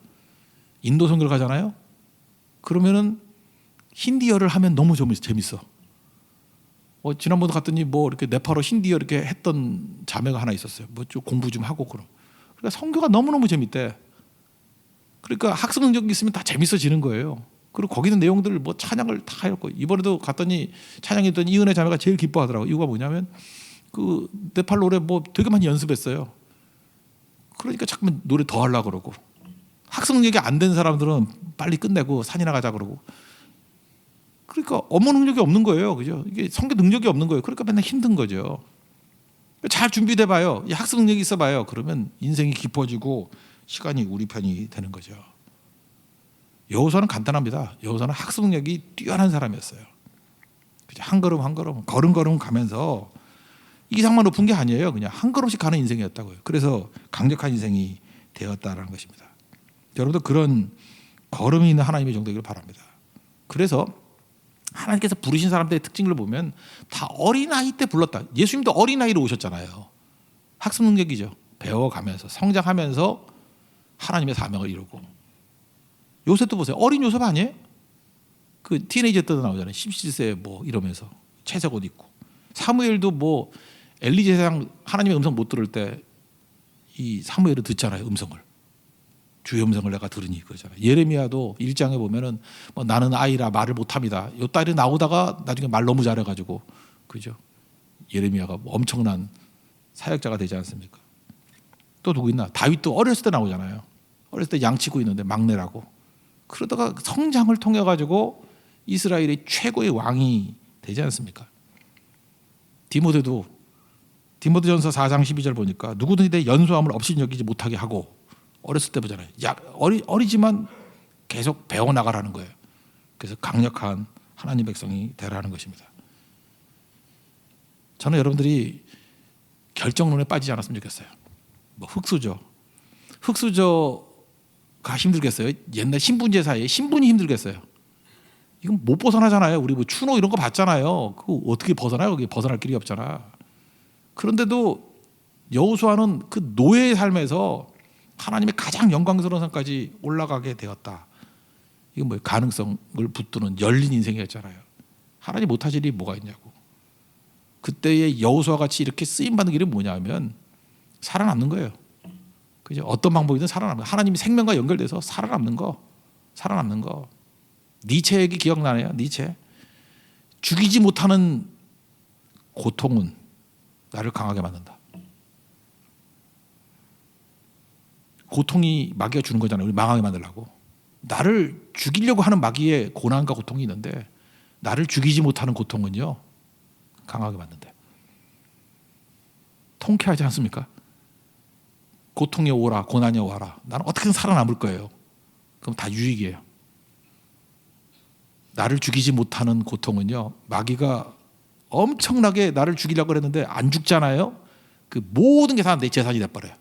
인도 선교를 가잖아요. 그러면은 힌디어를 하면 너무 재밌어. 지난번에 갔더니 뭐 이렇게 네팔어 힌디어 이렇게 했던 자매가 하나 있었어요. 뭐 좀 공부 좀 하고 그럼. 그러니까 선교가 너무너무 재밌대. 그러니까 학습 능력이 있으면 다 재밌어지는 거예요. 그리고 거기 있는 내용들을 뭐 찬양을 다 해놓고 이번에도 갔더니 찬양했더니 이은혜 자매가 제일 기뻐하더라고. 이유가 뭐냐면 그 네팔 노래 뭐 되게 많이 연습했어요. 그러니까 자꾸만 노래 더 하려고 그러고 학습 능력이 안 된 사람들은 빨리 끝내고 산이나 가자 그러고 그러니까 업무 능력이 없는 거예요. 그죠? 이게 선교 능력이 없는 거예요. 그러니까 맨날 힘든 거죠. 잘 준비돼 봐요. 이 학습 능력이 있어 봐요. 그러면 인생이 깊어지고 시간이 우리 편이 되는 거죠. 여호수아는 간단합니다. 여호수아는 학습 능력이 뛰어난 사람이었어요. 한 걸음 한 걸음 걸음걸음 가면서 이상만 높은 게 아니에요. 그냥 한 걸음씩 가는 인생이었다고요. 그래서 강력한 인생이 되었다는 것입니다. 여러분도 그런 걸음이 있는 하나님의 종되기를 바랍니다. 그래서 하나님께서 부르신 사람들의 특징을 보면 다 어린아이 때 불렀다. 예수님도 어린아이로 오셨잖아요. 학습 능력이죠. 배워가면서 성장하면서 하나님의 사명을 이루고. 요셉도 보세요. 어린 요셉 아니에요? 그 티네이저 때도 나오잖아요. 17세 뭐 이러면서 채색 옷 입고. 사무엘도 뭐 엘리 제사장 하나님의 음성 못 들을 때 이 사무엘은 듣잖아요. 음성을. 주의 음성을 내가 들으니 그러잖아요. 예레미야도 1장에 보면은 뭐 나는 아이라 말을 못합니다. 요 딸이 나오다가 나중에 말 너무 잘해가지고 그죠? 예레미야가 엄청난 사역자가 되지 않습니까? 또 누구 있나? 다윗도 어렸을 때 나오잖아요. 어렸을 때 양치고 있는데 막내라고. 그러다가 성장을 통해 가지고 이스라엘의 최고의 왕이 되지 않습니까? 디모데전서 4장 12절 보니까 누구든지 내 연소함을 없이 여기지 못하게 하고 어렸을 때 보잖아요. 어리지만 계속 배워나가라는 거예요. 그래서 강력한 하나님 백성이 되라는 것입니다. 저는 여러분들이 결정론에 빠지지 않았으면 좋겠어요. 뭐 흙수저가 힘들겠어요. 옛날 신분제사에 신분이 힘들겠어요. 이건 못 벗어나잖아요. 우리 뭐 추노 이런 거 봤잖아요. 그거 어떻게 벗어나요? 거기 벗어날 길이 없잖아. 그런데도 여호수아는 그 노예의 삶에서 하나님의 가장 영광스러운 산까지 올라가게 되었다. 이건 뭐예요? 가능성을 붙드는 열린 인생이었잖아요. 하나님 못하실 일이 뭐가 있냐고. 그때의 여호수아 같이 이렇게 쓰임받는 길이 뭐냐면 살아남는 거예요. 그죠? 어떤 방법이든 살아남는 거. 하나님이 생명과 연결돼서 살아남는 거. 니체 얘기 기억나네요. 니체. 죽이지 못하는 고통은 나를 강하게 만든다. 고통이 마귀가 주는 거잖아요. 우리 망하게 만들려고. 나를 죽이려고 하는 마귀의 고난과 고통이 있는데 나를 죽이지 못하는 고통은요. 강하게 만든다. 통쾌하지 않습니까? 고통이 오라, 고난이 와라. 나는 어떻게든 살아남을 거예요. 그럼 다 유익이에요. 나를 죽이지 못하는 고통은요. 마귀가 엄청나게 나를 죽이려고 했는데 안 죽잖아요. 그 모든 게 다 내 재산이 돼버려요.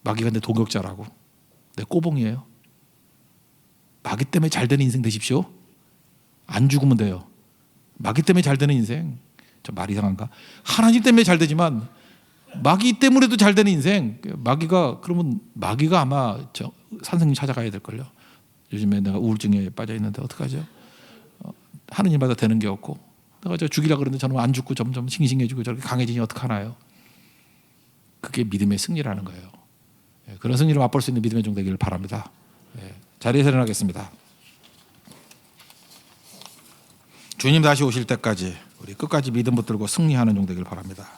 마귀가 내 동역자라고. 내 꼬봉이에요. 마귀 때문에 잘 되는 인생 되십시오. 안 죽으면 돼요. 마귀 때문에 잘 되는 인생. 좀 말 이상한가? 하나님 때문에 잘 되지만 마귀 때문에도 잘 되는 인생. 그러면 마귀가 아마 선생님 찾아가야 될걸요. 요즘에 내가 우울증에 빠져 있는데 어떡하죠? 하느님마다 되는 게 없고 내가 죽이려고 그러는데 저는 안 죽고 점점 싱싱해지고 저렇게 강해지니 어떡하나요? 그게 믿음의 승리라는 거예요. 그런 승리를 맛볼 수 있는 믿음의 종 되기를 바랍니다. 자리에서 일어나겠습니다. 주님 다시 오실 때까지 우리 끝까지 믿음 붙들고 승리하는 종 되기를 바랍니다.